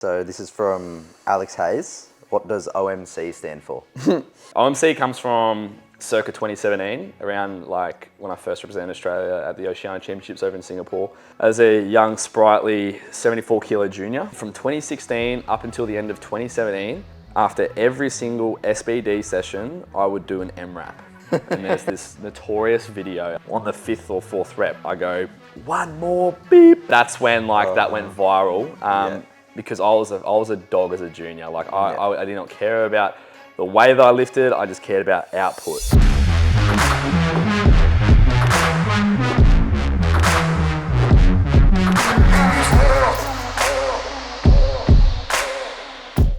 So this is from Alex Hayes. What does OMC stand for? OMC comes from circa 2017, around like when I first represented Australia at the Oceania Championships over in Singapore as a young, sprightly 74 kilo junior. From 2016 up until the end of 2017, after every single SBD session, I would do an MRAP. And there's this notorious video on the 5th or 4th rep. I go, one more beep. That's when that went viral. Because I was a dog as a junior. I did not care about the way that I lifted, I just cared about output.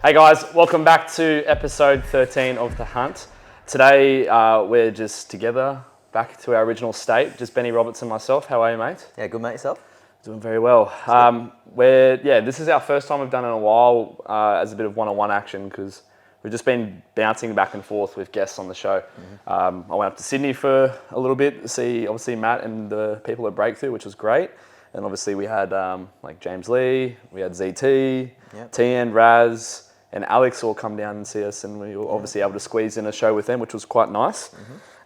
Hey guys, welcome back to episode 13 of The Hunt. Today we're just together, back to our original state, just Benny Roberts and myself. How are you, mate? Yeah, good mate, yourself? Doing very well. This is our first time we've done it in a while as a bit of one-on-one action because we've just been bouncing back and forth with guests on the show. I went up to Sydney for a little bit to see, obviously, Matt and the people at Breakthrough, which was great. And obviously we had like James Lee, we had ZT, TN, Raz, and Alex all come down and see us, and we were obviously able to squeeze in a show with them, which was quite nice.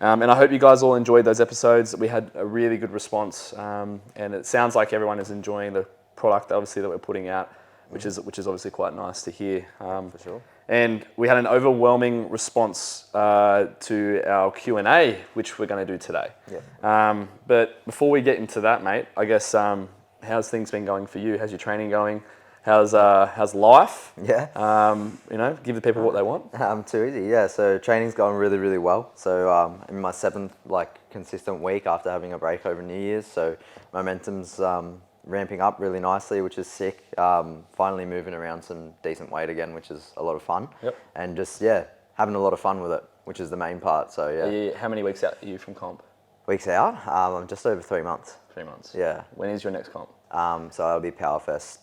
And I hope you guys all enjoyed those episodes. We had a really good response, and it sounds like everyone is enjoying the product, obviously, that we're putting out, which is obviously quite nice to hear. For sure. And we had an overwhelming response to our Q&A, which we're going to do today. But before we get into that, mate, I guess how's things been going for you? How's your training going? How's life? Give the people what they want. Too easy, yeah. So training's going really, really well. So in my 7th consistent week after having a break over New Year's. So momentum's ramping up really nicely, which is sick. Finally moving around some decent weight again, which is a lot of fun. And just, having a lot of fun with it, which is the main part. So How many weeks out are you from comp? Weeks out? I'm just over 3 months. 3 months. Yeah. When is your next comp? So it'll be Powerfest.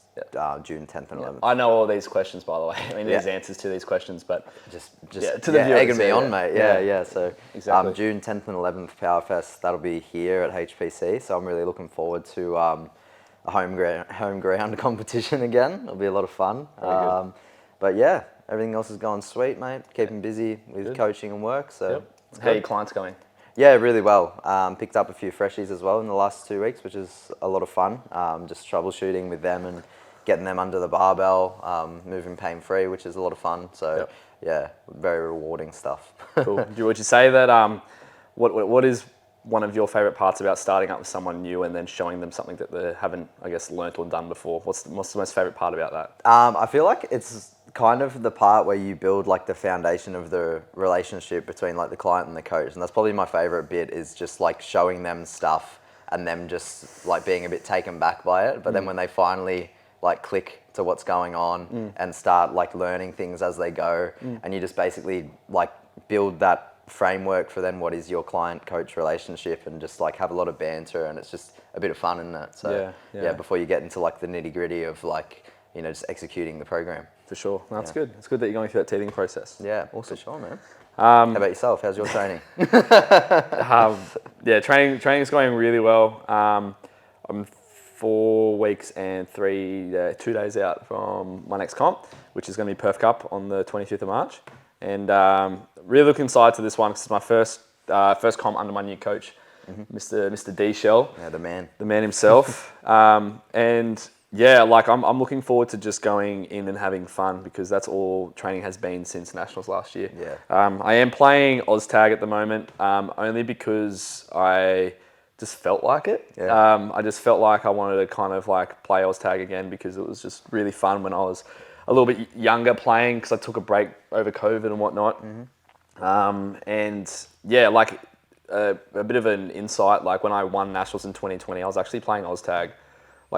June 10th and 11th. I know all these questions, by the way. I mean, there's answers to these questions, but just to the viewers, egging me on, mate. Yeah. So exactly. June 10th and 11th Powerfest. That'll be here at HPC. So I'm really looking forward to a home ground competition again. It'll be a lot of fun. But yeah, everything else is going sweet, mate. Keeping busy with coaching and work. So how are your clients going? Yeah, really well. Picked up a few freshies as well in the last 2 weeks, which is a lot of fun. Just troubleshooting with them and getting them under the barbell, moving pain-free, which is a lot of fun. So very rewarding stuff. Cool. Would you say that, what is one of your favourite parts about starting up with someone new and then showing them something that they haven't, I guess, learnt or done before? What's the most favourite part about that? I feel like it's kind of the part where you build the foundation of the relationship between the client and the coach. And that's probably my favourite bit, is just showing them stuff and them just being a bit taken back by it. But then when they finally click to what's going on and start learning things as they go, and you just basically build that framework for then what is your client coach relationship, and just have a lot of banter, and it's just a bit of fun in that. So before you get into the nitty gritty of just executing the program. For sure. No, that's good. It's good that you're going through that teething process. Yeah, awesome. For sure, man. How about yourself? How's your training? Training's going really well. I'm 4 weeks and 2 days out from my next comp, which is going to be Perth Cup on the 25th of March. And really looking forward to this one because it's my first comp under my new coach, Mr. D Shell. Yeah, the man himself. I'm looking forward to just going in and having fun, because that's all training has been since Nationals last year. I am playing OzTag at the moment, only because I just felt like it. I just felt like I wanted to kind of play OzTag again, because it was just really fun when I was a little bit younger playing, because I took a break over COVID and whatnot. A bit of an insight, when I won Nationals in 2020, I was actually playing OzTag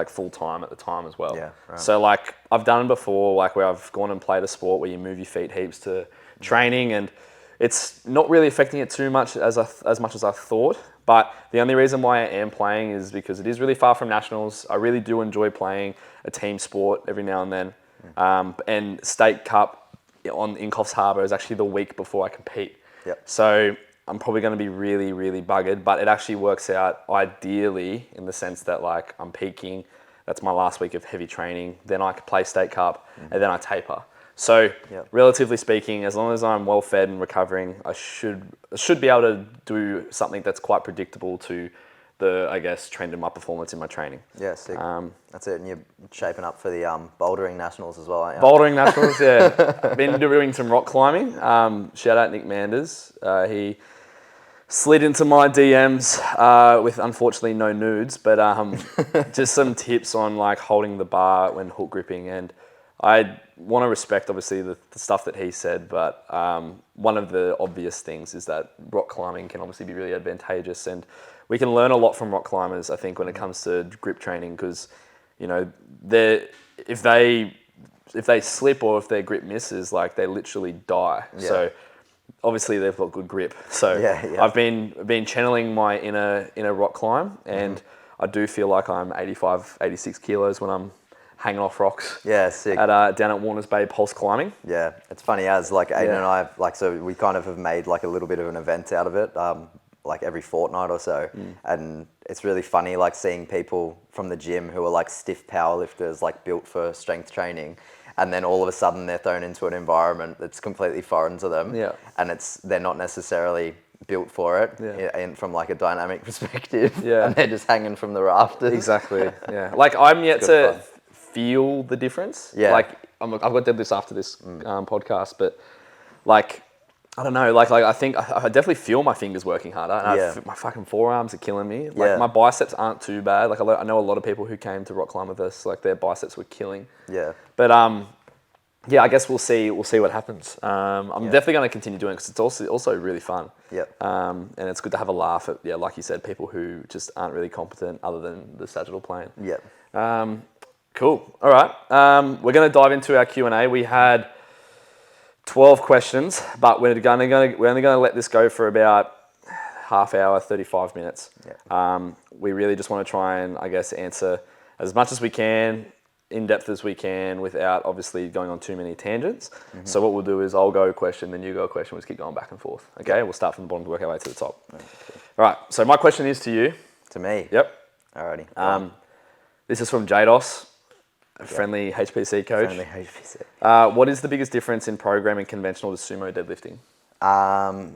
full time at the time as well. So I've done it before, where I've gone and played a sport where you move your feet heaps to training, and it's not really affecting it too much as much as I thought. But the only reason why I am playing is because it is really far from Nationals. I really do enjoy playing a team sport every now and then. And State Cup in Coffs Harbour is actually the week before I compete. So I'm probably going to be really, really buggered, but it actually works out ideally in the sense that I'm peaking That's my last week of heavy training. Then I play state cup, and then I taper. So, relatively speaking, as long as I'm well fed and recovering, I should be able to do something that's quite predictable to the, I guess, trend in my performance in my training. Yeah, sick. That's it. And you're shaping up for the bouldering nationals as well, aren't you? Bouldering nationals, yeah. I've been doing some rock climbing. Shout out Nick Manders. He slid into my DMs with unfortunately no nudes, but just some tips on like holding the bar when hook gripping. And I want to respect obviously the stuff that he said, but one of the obvious things is that rock climbing can obviously be really advantageous, and we can learn a lot from rock climbers, I think, when it comes to grip training, because you know if they slip or if their grip misses, like they literally die. Yeah. So obviously they've got good grip. So I've been channeling my inner rock climb, and I do feel like I'm 85, 86 kilos when I'm hanging off rocks. Yeah, sick. Down at Warners Bay pulse climbing. Yeah, it's funny as like Aiden and I, like, so we kind of have made like a little bit of an event out of it, like every fortnight or so. And it's really funny like seeing people from the gym who are like stiff powerlifters, like built for strength training. And then all of a sudden they're thrown into an environment that's completely foreign to them. Yeah. And they're not necessarily built for it and from like a dynamic perspective. Yeah. And they're just hanging from the rafters. Exactly. Yeah. Like I'm yet to feel the difference. Yeah. Like I've got deadlifts after this podcast, but like I don't know. Like I think I definitely feel my fingers working harder, and my fucking forearms are killing me. Like my biceps aren't too bad. Like I know a lot of people who came to rock climb with us, like their biceps were killing. Yeah. But yeah, I guess we'll see what happens. I'm definitely going to continue doing it because it's also really fun. Yep. And it's good to have a laugh at, like you said, people who just aren't really competent other than the sagittal plane. Yep. Cool. All right. We're going to dive into our Q&A. We had 12 questions, but we're only going to let this go for about half hour, 35 minutes. Yeah. We really just want to try and, I guess, answer as much as we can, in depth as we can, without obviously going on too many tangents. So what we'll do is I'll go a question, then you go a question. We'll just keep going back and forth. Okay. We'll start from the bottom to work our way to the top. Okay. All right. So my question is to you. To me. Yep. Alrighty. This is from Jados, a friendly HPC coach. Friendly HPC. What is the biggest difference in programming conventional to sumo deadlifting?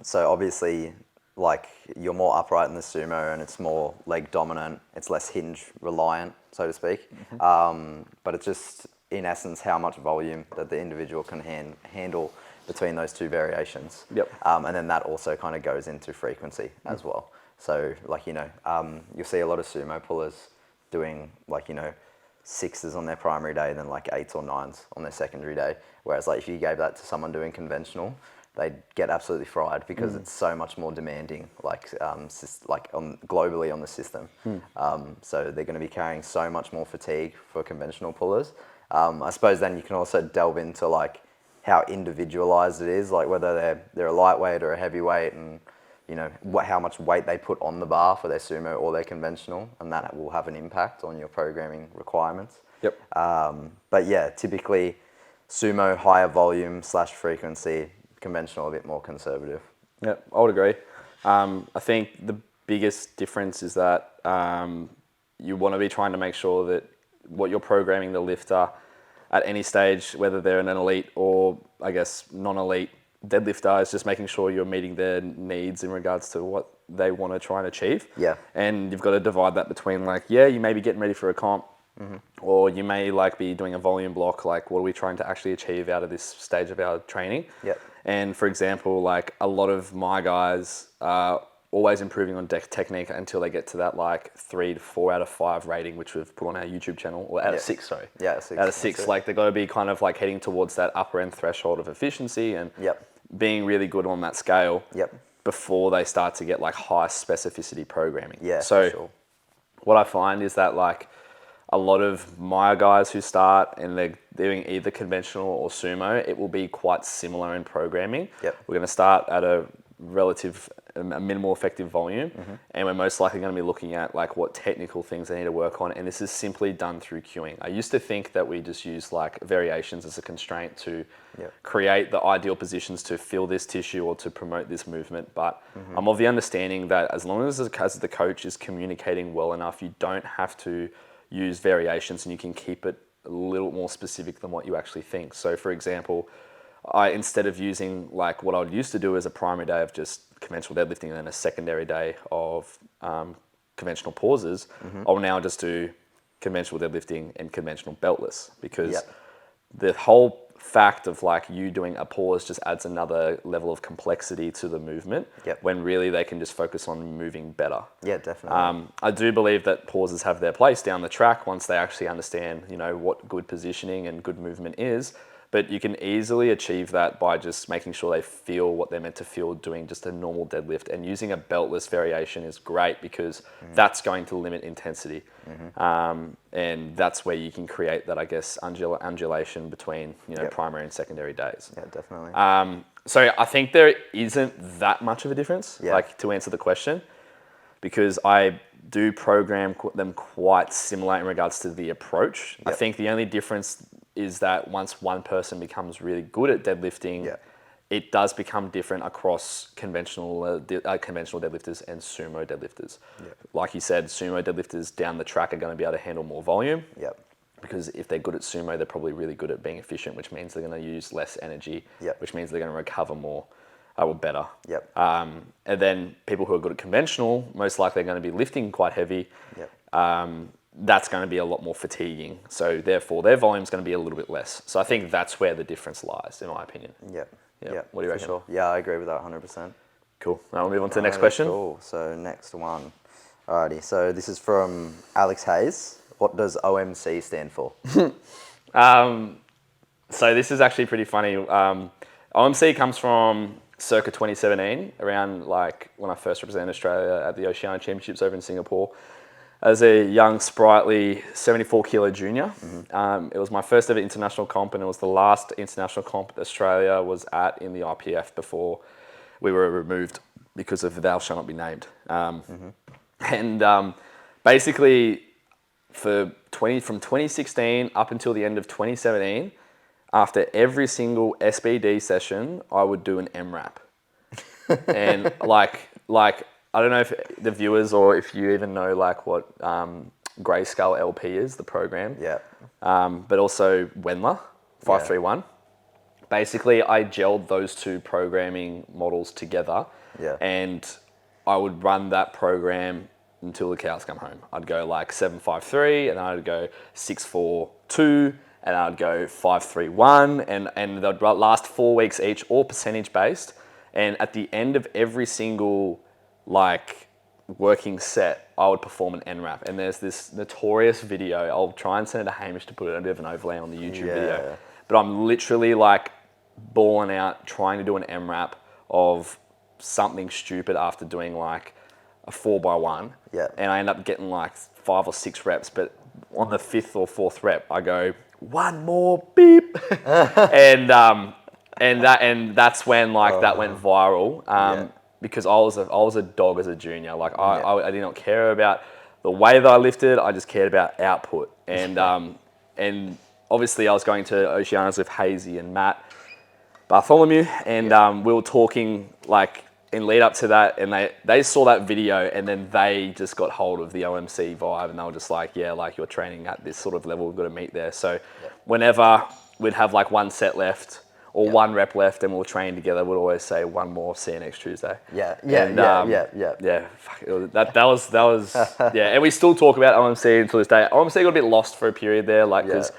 So obviously, like you're more upright in the sumo and it's more leg dominant. It's less hinge reliant, so to speak. But it's just in essence how much volume that the individual can handle between those two variations. Yep. And then that also kind of goes into frequency as well. So like, you'll see a lot of sumo pullers doing like, sixes on their primary day, then like 8s or 9s on their secondary day. Whereas like if you gave that to someone doing conventional, they'd get absolutely fried because it's so much more demanding, like globally on the system. So they're going to be carrying so much more fatigue for conventional pullers. I suppose then you can also delve into like how individualized it is, like whether they're a lightweight or a heavyweight, and how much weight they put on the bar for their sumo or their conventional, and that will have an impact on your programming requirements. Yep. But yeah, typically sumo higher volume / frequency, conventional a bit more conservative. Yep, I would agree. I think the biggest difference is that you want to be trying to make sure that what you're programming the lifter at any stage, whether they're an elite or I guess non-elite deadlifter, is just making sure you're meeting their needs in regards to what they want to try and achieve. Yeah. And you've got to divide that between like, you may be getting ready for a comp, or you may like be doing a volume block, like what are we trying to actually achieve out of this stage of our training? Yep. And for example, like a lot of my guys are always improving on technique until they get to that like 3 to 4 out of 5 rating, which we've put on our YouTube channel, or out of 6, sorry. Yeah, out of 6. Out of 6, like they've got to be kind of like heading towards that upper end threshold of efficiency and being really good on that scale before they start to get like high specificity programming. Yeah, so for sure. What I find is that like a lot of my guys who start and they're doing either conventional or sumo, it will be quite similar in programming. Yep. We're going to start at a minimal effective volume, and we're most likely going to be looking at like what technical things they need to work on, and this is simply done through cueing. I used to think that we just use like variations as a constraint to create the ideal positions to fill this tissue or to promote this movement, but I'm of the understanding that as long as the coach is communicating well enough, you don't have to use variations and you can keep it a little more specific than what you actually think. So for example, instead of using like what I would used to do as a primary day of just conventional deadlifting and then a secondary day of conventional pauses, I'll now just do conventional deadlifting and conventional beltless, because the whole fact of like you doing a pause just adds another level of complexity to the movement, when really they can just focus on moving better. Yeah, definitely. I do believe that pauses have their place down the track once they actually understand, you know, what good positioning and good movement is. But you can easily achieve that by just making sure they feel what they're meant to feel doing just a normal deadlift. And using a beltless variation is great because that's going to limit intensity. And that's where you can create that, I guess, undulation between, you know, primary and secondary days. Yeah, definitely. So I think there isn't that much of a difference, like to answer the question, because I do program them quite similar in regards to the approach. I think the only difference is that once one person becomes really good at deadlifting, it does become different across conventional deadlifters and sumo deadlifters. Like you said, sumo deadlifters down the track are going to be able to handle more volume. Because if they're good at sumo, they're probably really good at being efficient, which means they're going to use less energy, which means they're going to recover more or better. And then people who are good at conventional, most likely are going to be lifting quite heavy. That's going to be a lot more fatiguing. So therefore, their volume is going to be a little bit less. So I think that's where the difference lies, in my opinion. What do you reckon? Sure. Yeah, I agree with that 100%. Cool. Now we'll move on to the next question. Cool. So next one. Alrighty. So this is from Alex Hayes. What does OMC stand for? So this is actually pretty funny. OMC comes from circa 2017, around like when I first represented Australia at the Oceania Championships over in Singapore. As a young, sprightly 74 kilo junior. It was my first ever international comp, and it was the last international comp Australia was at in the IPF before we were removed because of thou shalt not be named. And basically from 2016 up until the end of 2017, after every single SBD session, I would do an MRAP. And like I don't know if the viewers or if you even know like what Grayscale LP is, the program. But also Wendler, 531. Basically, I gelled those two programming models together. And I would run that program until the cows come home. I'd go like 753, and then I'd go 642, and I'd go 531, and they'd last 4 weeks each, all percentage based. And at the end of every single like working set, I would perform an NRAP. And there's this notorious video. I'll try and send it to Hamish to put a bit of an overlay on the YouTube video. But I'm literally like balling out trying to do an MRAP of something stupid after doing like a 4x1. And I end up getting like 5 or 6 reps. But on the 5th or 4th rep, I go, one more beep. and that's when like that went viral. Because I was a dog as a junior. Like I did not care about the way that I lifted. I just cared about output. And obviously I was going to Oceanas with Hazy and Matt Bartholomew, and we were talking like in lead up to that, and they saw that video, and then they just got hold of the OMC vibe, and they were just like, yeah, like you're training at this sort of level, we've got to meet there. So whenever we'd have like one set left, or one rep left, and we'll train together, we'd always say one more, see you next Tuesday. Yeah. Fuck, that was and we still talk about OMC until this day. OMC got a bit lost for a period there, like because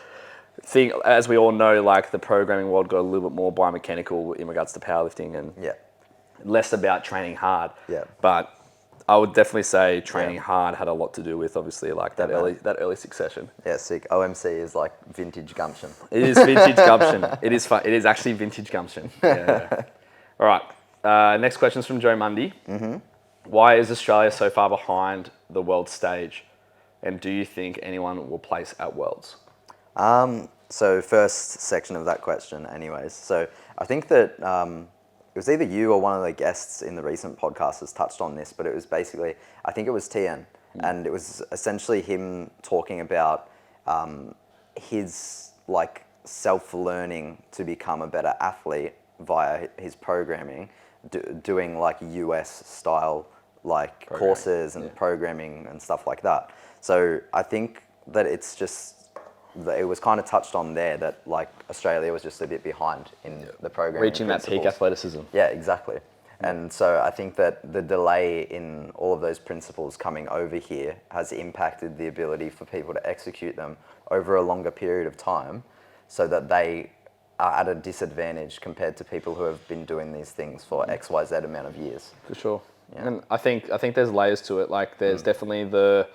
as we all know, like the programming world got a little bit more biomechanical in regards to powerlifting and less about training hard. But I would definitely say training hard had a lot to do with obviously like that early succession. Yeah, sick. OMC is like vintage gumption. It is vintage gumption. It is fun. It is actually vintage gumption. All right. Next question is from Joe Mundy. Why is Australia so far behind the world stage? And do you think anyone will place at Worlds? So first section of that question anyways. So I think that it was either you or one of the guests in the recent podcast has touched on this, but it was basically, I think it was Tian, and it was essentially him talking about his like self-learning to become a better athlete via his programming, doing like US style like courses and programming and stuff like that. So I think that it's just that it was kind of touched on there that like Australia was just a bit behind in the programming Reaching that peak principles. athleticism. Yeah, exactly. And so I think that the delay in all of those principles coming over here has impacted the ability for people to execute them over a longer period of time, so that they are at a disadvantage compared to people who have been doing these things for XYZ amount of years. For sure. Yeah. And I think there's layers to it. Like there's definitely the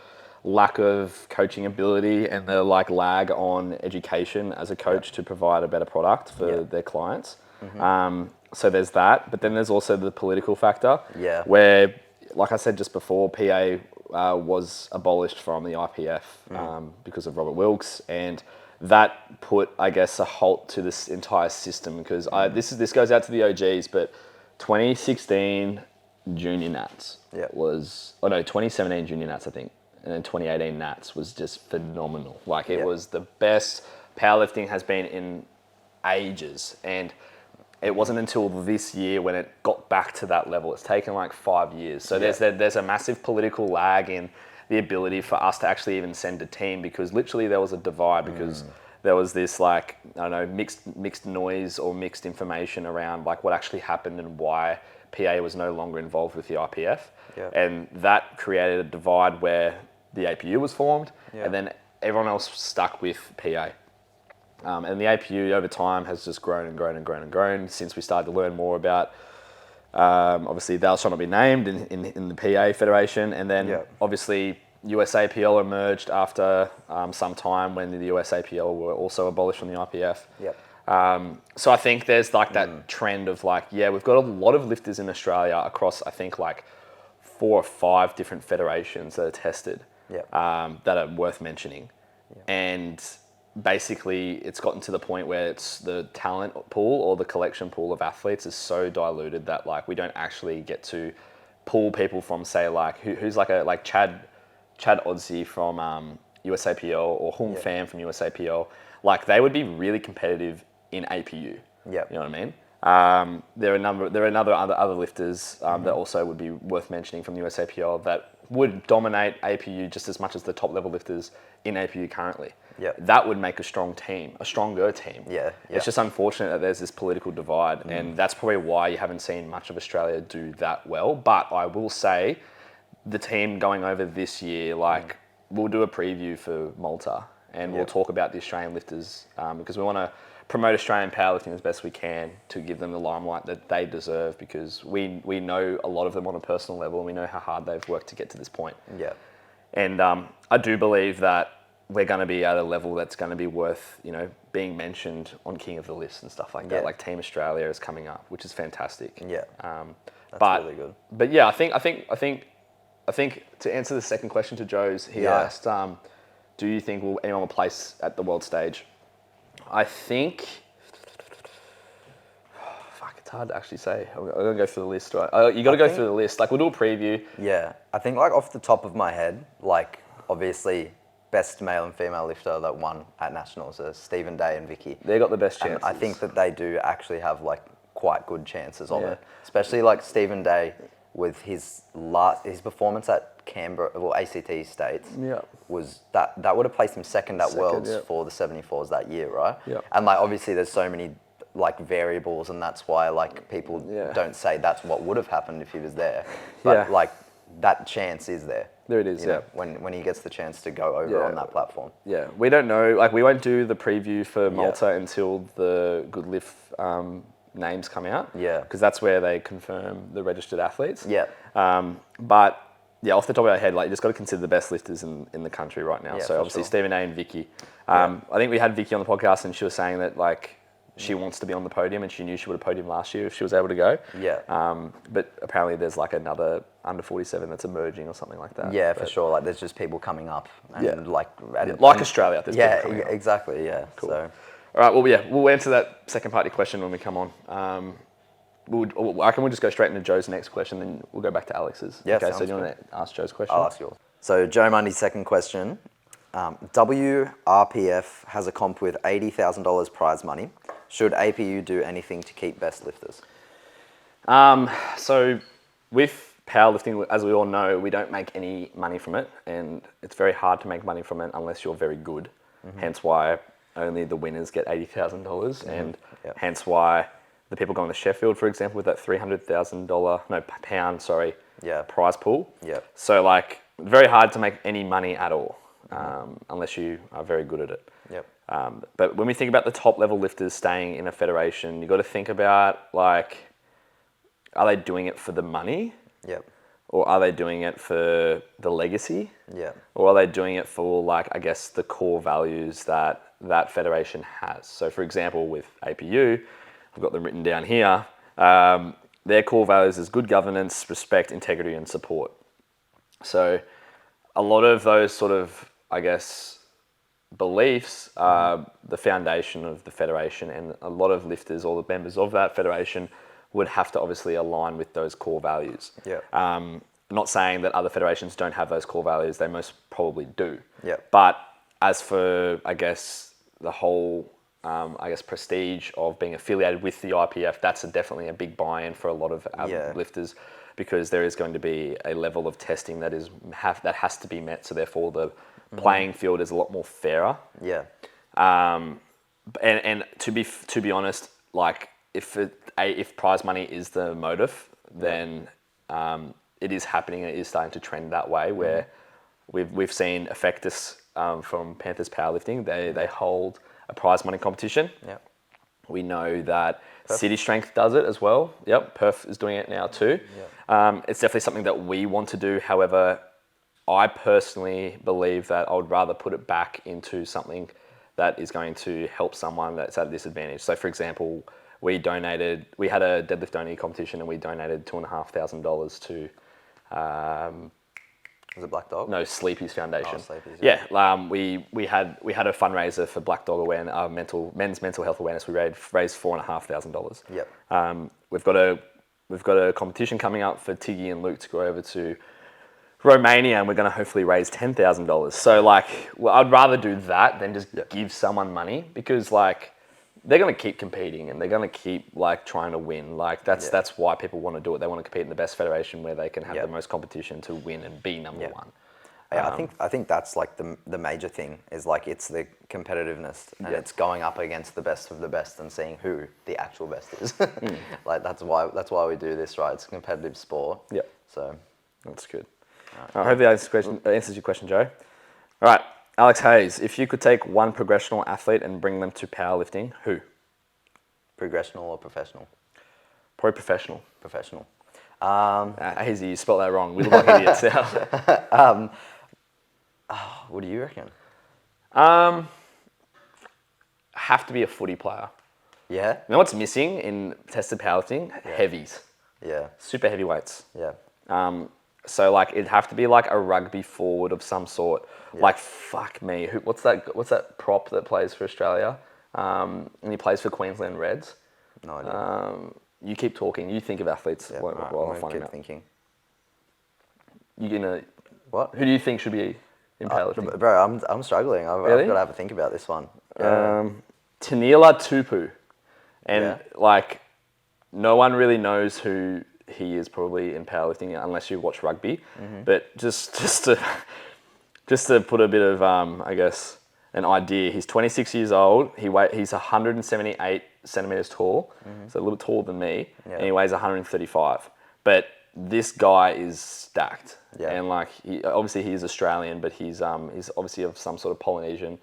lack of coaching ability and the like lag on education as a coach to provide a better product for their clients. So there's that, but then there's also the political factor. Yeah. Where, like I said just before, PA was abolished from the IPF because of Robert Wilkes, and that put, I guess, a halt to this entire system. Because this goes out to the OGs, but 2016 Junior Nats was 2017 Junior Nats I think, and then 2018 Nats was just phenomenal. Like it was the best powerlifting has been in ages, and it wasn't until this year when it got back to that level. It's taken like 5 years. So there's a massive political lag in the ability for us to actually even send a team, because literally there was a divide because there was this like, I don't know, mixed noise or mixed information around like what actually happened and why PA was no longer involved with the IPF. Yeah. And that created a divide where the APU was formed and then everyone else stuck with PA. And the APU over time has just grown and grown and grown and grown since we started to learn more about, obviously, thou shalt not be named in the PA Federation. And then obviously USAPL emerged after some time when the USAPL were also abolished from the IPF. So I think there's like that trend of like, we've got a lot of lifters in Australia across, I think, like 4 or 5 different federations that are tested that are worth mentioning. And basically it's gotten to the point where it's the talent pool or the collection pool of athletes is so diluted that like we don't actually get to pull people from, say, like who's like Chad Odsey from USAPL or Hung Pham from USAPL. Like they would be really competitive in APU. You know what I mean? There are other lifters that also would be worth mentioning from the USAPL that would dominate APU just as much as the top level lifters in APU currently. That would make a stronger team. It's just unfortunate that there's this political divide, and that's probably why you haven't seen much of Australia do that well. But I will say, the team going over this year, like we'll do a preview for Malta, and we'll talk about the Australian lifters because we want to promote Australian powerlifting as best we can to give them the limelight that they deserve, because we know a lot of them on a personal level, and we know how hard they've worked to get to this point. And I do believe that we're going to be at a level that's going to be worth, being mentioned on King of the List and stuff like that. Like Team Australia is coming up, which is fantastic. That's really good. But yeah, I think to answer the second question to Joe's, he asked, do you think anyone will place at the world stage? I think, it's hard to actually say. I'm going to go through the list, right? You got to go through the list. Like we'll do a preview. I think like off the top of my head, like obviously best male and female lifter that won at nationals are Stephen Day and Vicky. They got the best chances. And I think that they do actually have like quite good chances of it, especially like Stephen Day with his performance at Canberra, ACT States, was that would have placed him second at Worlds for the 74s that year, right? And like obviously there's so many like variables, and that's why like people don't say that's what would have happened if he was there, but like that chance is there. There it is, when he gets the chance to go over on that platform. We don't know, like we won't do the preview for Malta until the Good Lift names come out. Because that's where they confirm the registered athletes. But off the top of our head, like you just got to consider the best lifters in the country right now. So obviously Stephen A and Vicky. I think we had Vicky on the podcast, and she was saying that like she wants to be on the podium, and she knew she would have podiumed last year if she was able to go. But apparently there's like another under 47 that's emerging or something like that. For sure. Like there's just people coming up and like Australia. There's people coming up. Exactly. Cool. So. All right. Well, we'll answer that second part of your question when we come on. I reckon we'll just go straight into Joe's next question, then we'll go back to Alex's. Okay. So do you want to ask Joe's question? I'll ask yours. So Joe Mundy's second question. WRPF has a comp with $80,000 prize money. Should APU do anything to keep best lifters? So with powerlifting, as we all know, we don't make any money from it, and it's very hard to make money from it unless you're very good. Hence why only the winners get $80,000, and hence why the people going to Sheffield, for example, with that £300,000 prize pool. Yep. So like, very hard to make any money at all, unless you are very good at it. Yep. But when we think about the top level lifters staying in a federation, you got to think about like, are they doing it for the money? Yep. Or are they doing it for the legacy? Yeah. Or are they doing it for like, I guess, the core values that that federation has? So for example, with APU, I've got them written down here. Their core values is good governance, respect, integrity, and support. So a lot of those sort of, I guess, beliefs are the foundation of the federation, and a lot of lifters or the members of that federation would have to obviously align with those core values. Yeah. Not saying that other federations don't have those core values, they most probably do. Yeah. But as for, I guess, the whole, prestige of being affiliated with the IPF, that's definitely a big buy-in for a lot of lifters, because there is going to be a level of testing that has to be met. So therefore, the playing field is a lot more fairer. Yeah. And to be honest, like if prize money is the motive, then it is happening. It is starting to trend that way, where we've seen Effectus from Panthers Powerlifting. They hold a prize money competition. Yeah. We know that City Strength does it as well. Yep, Perth is doing it now too. It's definitely something that we want to do. However, I personally believe that I would rather put it back into something that is going to help someone that's at a disadvantage. So for example, we had a deadlift only competition, and we donated $2,500 to Was it Black Dog? no, Sleepy's Foundation. Oh, Sleepy's, we had a fundraiser for Black Dog awareness, men's mental health awareness. We raised $4,500. Yep. We've got a competition coming up for Tiggy and Luke to go over to Romania, and we're going to hopefully raise $10,000. So like, I'd rather do that than just give someone money, because like, they're going to keep competing and they're going to keep like trying to win. Like that's why people want to do it. They want to compete in the best federation where they can have the most competition to win and be number one. Yeah, I think that's like the major thing is like, it's the competitiveness, and it's going up against the best of the best and seeing who the actual best is. Like that's why we do this, right? It's a competitive sport. Yeah. So that's good. I hope that answers your question, Joe. All right, Alex Hayes, if you could take one progressional athlete and bring them to powerlifting, who? progressional or professional? Probably professional. Professional. Hazy, you spelled that wrong. We look like idiots now. What do you reckon? Have to be a footy player. Yeah. You know what's missing in tested powerlifting? Heavies. Yeah. Super heavyweights. Yeah. So like, it'd have to be like a rugby forward of some sort. Yeah. Like, fuck me. What's that prop that plays for Australia? And he plays for Queensland Reds. No idea. You keep talking. You think of athletes while I'm finding out. Thinking. You gonna what? Who do you think should be in powerlifting? Bro, I'm struggling. I've got to have a think about this one. Tanila Tupu, and like, no one really knows who he is probably in powerlifting unless you watch rugby. Mm-hmm. But just to put a bit of I guess an idea, he's 26 years old. He's 178 centimeters tall, so a little bit taller than me, and he weighs 135. But this guy is stacked, and like, obviously he is Australian, but he's obviously of some sort of Polynesian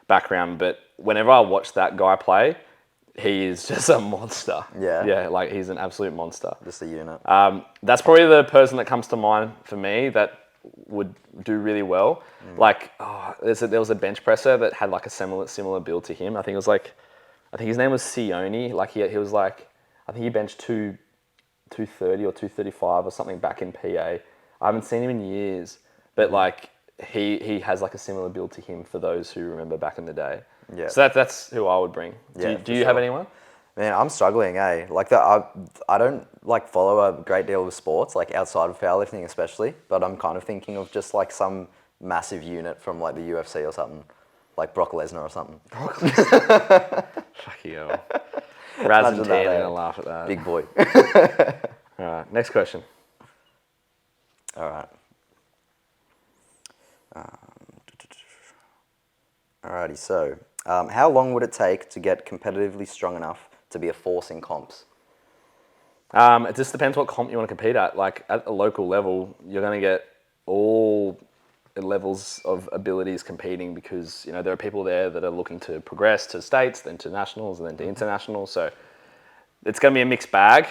background. But whenever I watch that guy play, he is just a monster. Yeah, like, he's an absolute monster. Just a unit. That's probably the person that comes to mind for me that would do really well. Like, there was a bench presser that had like a similar build to him. I think his name was Sione. Like, he was like, I think he benched 230 or 235 or something back in PA. I haven't seen him in years, but like, he has like a similar build to him, for those who remember back in the day. Yeah. So that's who I would bring. Do you have anyone? Man, I'm struggling, eh? Like, I don't like follow a great deal of sports, like outside of powerlifting especially, but I'm kind of thinking of just like some massive unit from like the UFC or something, like Brock Lesnar or something. Brock Lesnar. Fuck you. Raz and Tan are going to laugh at that. Big boy. All right, next question. All right. Alrighty, so how long would it take to get competitively strong enough to be a force in comps? It just depends what comp you want to compete at. Like at a local level, you're going to get all levels of abilities competing because there are people there that are looking to progress to states, then to nationals, and then to internationals. So it's going to be a mixed bag.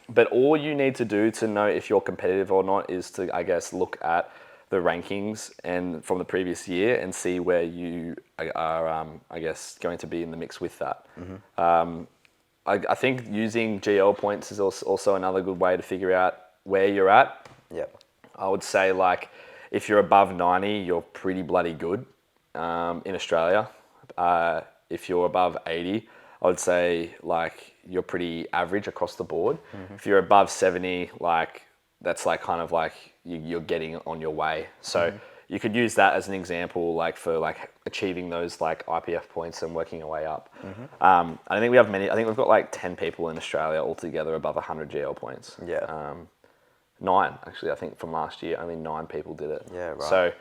But all you need to do to know if you're competitive or not is to, I guess, look at the rankings and from the previous year and see where you are, I guess, going to be in the mix with that. I think using GL points is also another good way to figure out where you're at. Yep. I would say like if you're above 90, you're pretty bloody good in Australia. If you're above 80, I would say like you're pretty average across the board. If you're above 70, like that's like kind of like you're getting on your way. So you could use that as an example, like for like achieving those like IPF points and working your way up. I think we have many. I think we've got like 10 people in Australia altogether above 100 GL points. Yeah. 9 actually. I think from last year, only 9 people did it. Yeah, right. So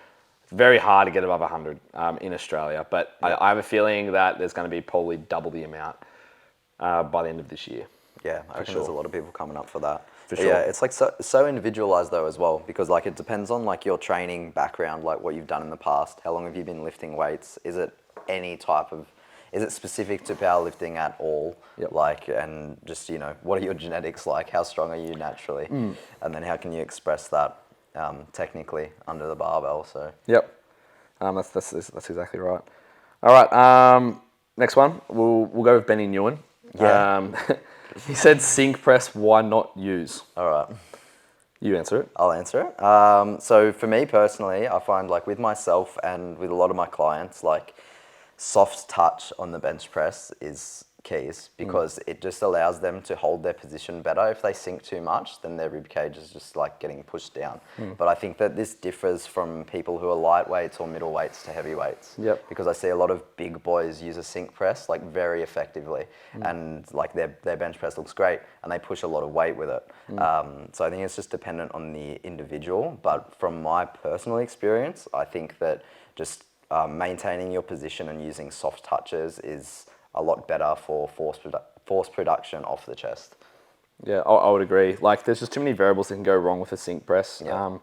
it's very hard to get above 100 in Australia. But I have a feeling that there's going to be probably double the amount by the end of this year. Yeah, I reckon there's a lot of people coming up for that. For But sure. yeah, it's like so individualized though as well, because like it depends on like your training background, like what you've done in the past. How long have you been lifting weights? Is it is it specific to powerlifting at all? Yep. Like, and just, what are your genetics like? How strong are you naturally? And then how can you express that technically under the barbell? So Yep, that's exactly right. All right, next one. We'll go with Benny Nguyen. Yeah. He said sink press. Why not use? all right. You answer it. I'll answer it. So for me personally, I find like with myself and with a lot of my clients, like soft touch on the bench press is keys because it just allows them to hold their position better. If they sink too much, then their rib cage is just like getting pushed down. But I think that this differs from people who are lightweights or middleweights to heavyweights. Yep. Because I see a lot of big boys use a sink press like very effectively, and like their bench press looks great, and they push a lot of weight with it. So I think it's just dependent on the individual. But from my personal experience, I think that just maintaining your position and using soft touches is a lot better for force production off the chest. Yeah, I would agree. Like, there's just too many variables that can go wrong with a sink press. Yeah.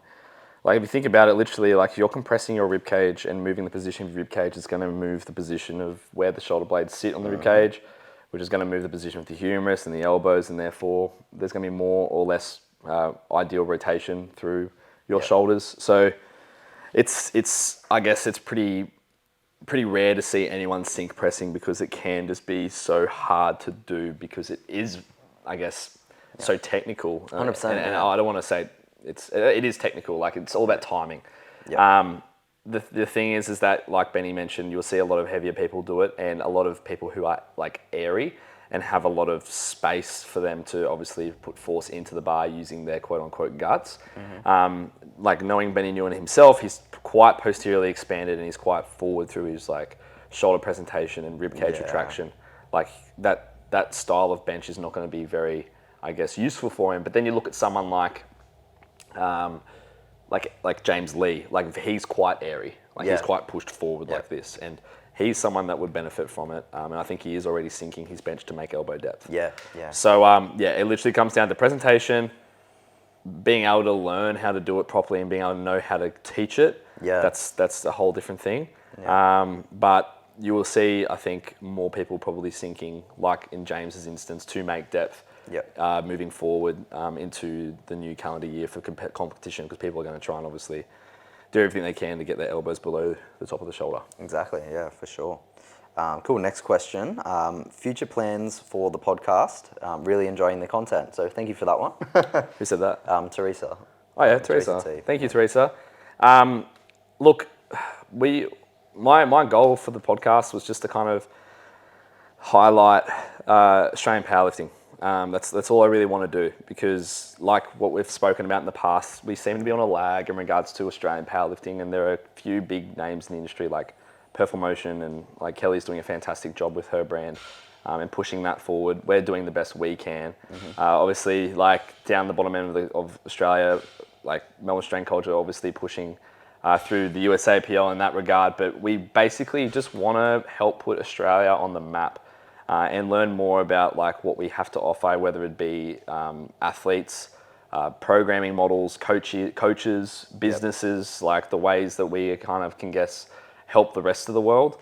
Like, if you think about it, literally, like, you're compressing your rib cage and moving the position of your rib cage is going to move the position of where the shoulder blades sit on the rib cage, which is going to move the position of the humerus and the elbows, and therefore there's going to be more or less ideal rotation through your shoulders. So I guess it's pretty rare to see anyone sink pressing because it can just be so hard to do because it is, I guess, so technical. 100%, And yeah. I don't want to say it is technical. Like, it's all about timing. Yeah. The thing is that, like Benny mentioned, you'll see a lot of heavier people do it, and a lot of people who are like airy and have a lot of space for them to obviously put force into the bar using their quote unquote guts. Like, knowing Benny Nguyen himself, he's quite posteriorly expanded and he's quite forward through his like shoulder presentation and rib cage retraction. Like that style of bench is not going to be very, I guess, useful for him. But then you look at someone like James Lee, like he's quite airy, like he's quite pushed forward like this, and he's someone that would benefit from it. And I think he is already sinking his bench to make elbow depth. Yeah. So it literally comes down to presentation, being able to learn how to do it properly, and being able to know how to teach it. Yeah. That's a whole different thing. Yeah. But you will see, I think, more people probably sinking, like in James's instance, to make depth. Yep. Moving forward into the new calendar year for competition, because people are going to try and obviously do everything they can to get their elbows below the top of the shoulder. Exactly. Yeah, for sure. Cool. Next question. Future plans for the podcast. Really enjoying the content. So thank you for that one. Who said that? Teresa. Oh yeah, Teresa. T. Thank you, Teresa. Look, my goal for the podcast was just to kind of highlight Australian powerlifting. That's all I really want to do, because like what we've spoken about in the past, we seem to be on a lag in regards to Australian powerlifting, and there are a few big names in the industry like Perform Motion, and like Kelly's doing a fantastic job with her brand and pushing that forward. We're doing the best we can. Obviously, like down the bottom end of Australia, like Melbourne Strength Culture obviously pushing through the USAPL in that regard, but we basically just want to help put Australia on the map and learn more about like what we have to offer, whether it be athletes, programming models, coaches, businesses, like the ways that we kind of can guess help the rest of the world.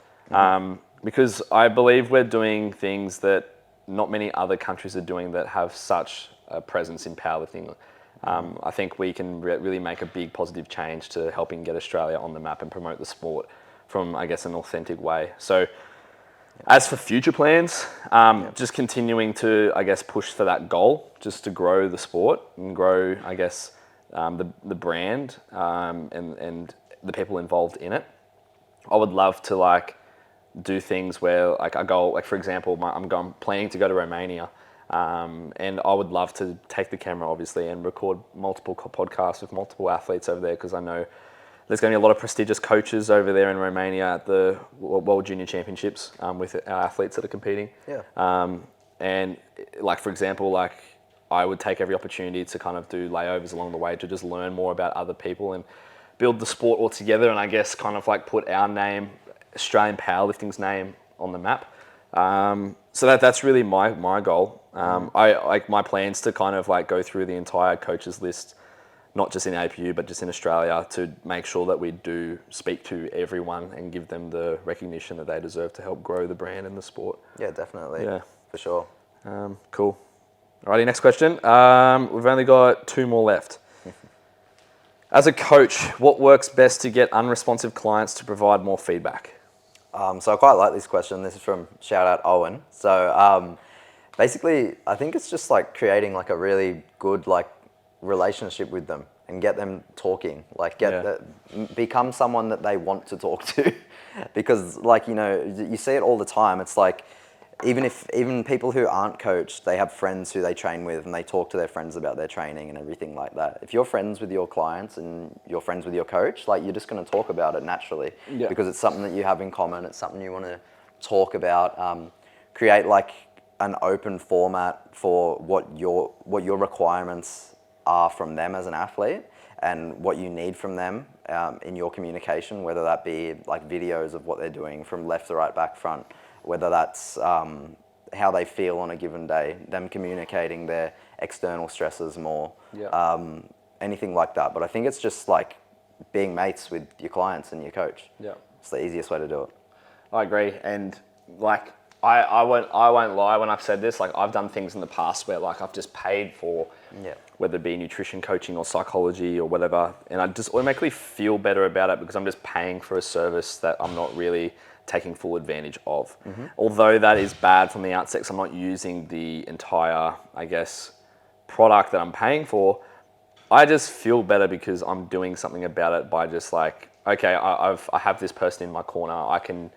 Because I believe we're doing things that not many other countries are doing that have such a presence in powerlifting. I think we can really make a big positive change to helping get Australia on the map and promote the sport from, I guess, an authentic way. So as for future plans, just continuing to, I guess, push for that goal, just to grow the sport and grow, I guess, the brand and the people involved in it. I would love to like do things where like I go, like for example, I'm planning to go to Romania. And I would love to take the camera, obviously, and record multiple podcasts with multiple athletes over there, because I know there's going to be a lot of prestigious coaches over there in Romania at the World Junior Championships with our athletes that are competing. And like, for example, like I would take every opportunity to kind of do layovers along the way to just learn more about other people and build the sport all together, and I guess kind of like put our name, Australian powerlifting's name, on the map. So that's really my goal. I like my plans to kind of like go through the entire coaches list, not just in APU but just in Australia, to make sure that we do speak to everyone and give them the recognition that they deserve to help grow the brand and the sport. Yeah, definitely. Yeah, for sure. Cool. Alrighty, next question. We've only got 2 more left. As a coach, what works best to get unresponsive clients to provide more feedback? So I quite like this question. This is from shout out Owen. So basically, I think it's just like creating like a really good like relationship with them and get them talking. Like become someone that they want to talk to, because like you see it all the time. It's like even people who aren't coached, they have friends who they train with, and they talk to their friends about their training and everything like that. If you're friends with your clients and you're friends with your coach, like you're just going to talk about it naturally, because it's something that you have in common. It's something you want to talk about. Create like an open format for what your requirements are from them as an athlete, and what you need from them in your communication, whether that be like videos of what they're doing from left to right, back, front, whether that's how they feel on a given day, them communicating their external stresses more, anything like that. But I think it's just like being mates with your clients and your coach. Yeah, it's the easiest way to do it. I agree, and like I won't lie when I've said this. Like I've done things in the past where like I've just paid for, whether it be nutrition coaching or psychology or whatever, and I just automatically feel better about it because I'm just paying for a service that I'm not really taking full advantage of. Although that is bad from the outset, because I'm not using the entire, I guess, product that I'm paying for. I just feel better because I'm doing something about it by just like, okay, I have this person in my corner. I can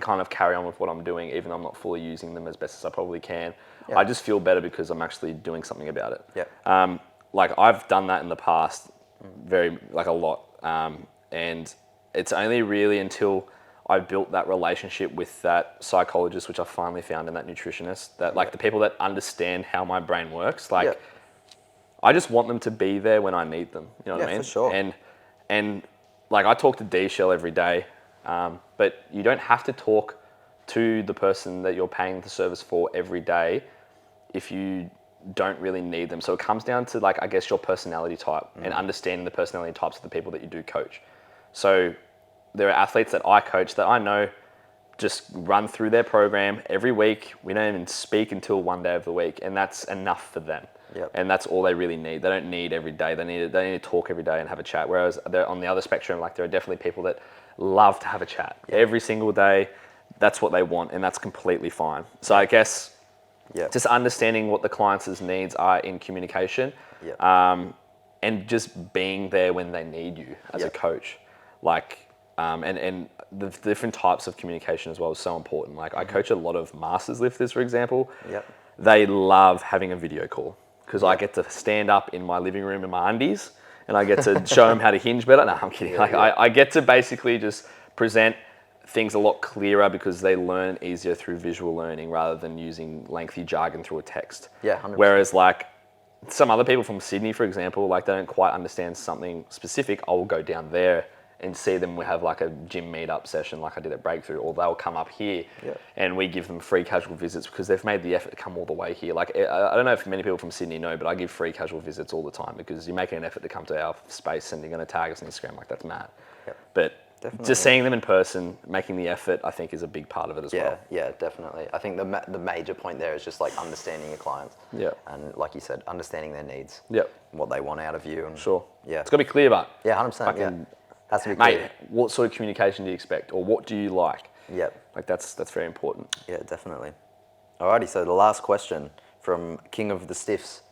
kind of carry on with what I'm doing, even though I'm not fully using them as best as I probably can. I just feel better because I'm actually doing something about it. Like I've done that in the past, like a lot, and it's only really until I built that relationship with that psychologist, which I finally found in that nutritionist, that like the people that understand how my brain works, like I just want them to be there when I need them. You know what I mean? For sure. And like I talk to D-Shell every day, but you don't have to talk to the person that you're paying the service for every day if you don't really need them. So it comes down to like, I guess, your personality type and understanding the personality types of the people that you do coach. So there are athletes that I coach that I know just run through their program every week. We don't even speak until one day of the week, and that's enough for them. And that's all they really need. They don't need every day. They need to talk every day and have a chat. Whereas they're on the other spectrum, like there are definitely people that love to have a chat every single day. That's what they want, and that's completely fine. So I guess just understanding what the client's needs are in communication, and just being there when they need you as a coach, like. And the different types of communication as well is so important. Like I coach a lot of masters lifters, for example. They love having a video call because I get to stand up in my living room in my undies and I get to show them how to hinge better. No, I'm kidding. I get to basically just present things a lot clearer because they learn easier through visual learning rather than using lengthy jargon through a text. 100%. Whereas like some other people from Sydney, for example, like they don't quite understand something specific, I will go down there and see them. We have like a gym meetup session like I did at Breakthrough, or they'll come up here and we give them free casual visits because they've made the effort to come all the way here. Like, I don't know if many people from Sydney know, but I give free casual visits all the time because you're making an effort to come to our space and you're going to tag us on Instagram. Like, that's mad. But just seeing them in person, making the effort, I think is a big part of it as well. Yeah, definitely. I think the major point there is just like understanding your clients. And like you said, understanding their needs. What they want out of you. And it's got to be clear, but 100%. Has to be clear. Mate, what sort of communication do you expect, or what do you like? Like that's very important. Yeah, definitely. Alrighty, so the last question from King of the Stiffs.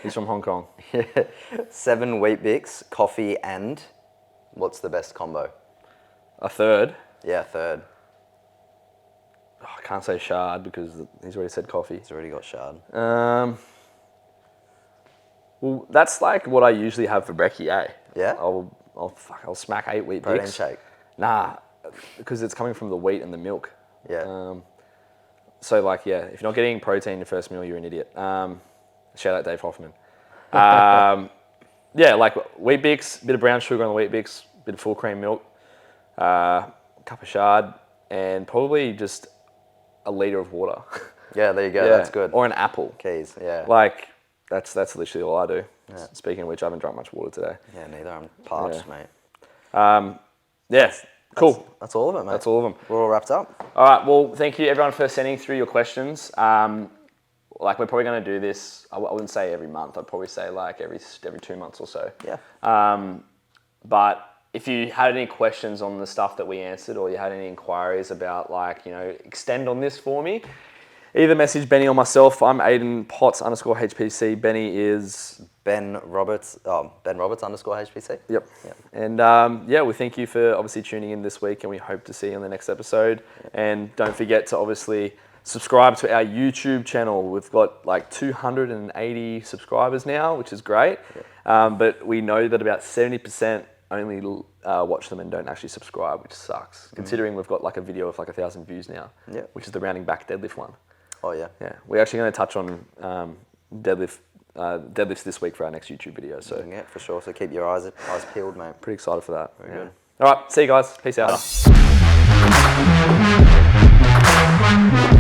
He's from Hong Kong. 7 Wheat Bix, coffee, and what's the best combo? A third. Yeah, third. Oh, I can't say shard because he's already said coffee. He's already got shard. Well, that's like what I usually have for brekkie, eh? Yeah? I'll smack 8 Wheat Bix. Protein shake. Nah, because it's coming from the wheat and the milk. Yeah. So like, yeah, if you're not getting protein in your first meal, you're an idiot. Shout out Dave Hoffman. Yeah, like Wheat Bix, bit of brown sugar on the Wheat Bix, bit of full cream milk, cup of shard, and probably just a litre of water. Yeah, there you go. That's good. Or an apple. Keys, yeah. Like, that's literally all I do. Yeah. Speaking of which, I haven't drunk much water today. Yeah, neither. I'm parched, mate. Yeah, cool. That's all of it, mate. That's all of them. We're all wrapped up. All right, well, thank you everyone for sending through your questions. Like, we're probably going to do this, I wouldn't say every month, I'd probably say like every 2 months or so. Yeah. But if you had any questions on the stuff that we answered, or you had any inquiries about, like, extend on this for me, either message Benny or myself. I'm Aiden Potts _HPC. Benny is Ben Roberts _HPC. Yep. And we thank you for obviously tuning in this week, and we hope to see you on the next episode. And don't forget to obviously subscribe to our YouTube channel. We've got like 280 subscribers now, which is great. But we know that about 70% only watch them and don't actually subscribe, which sucks. Considering we've got like a video of like 1,000 views now, which is the rounding back deadlift one. Oh yeah. Yeah, we're actually going to touch on deadlifts this week for our next YouTube video. So yeah, for sure. So keep your eyes peeled, mate. Pretty excited for that. Very good. All right, see you guys. Peace out. Bye.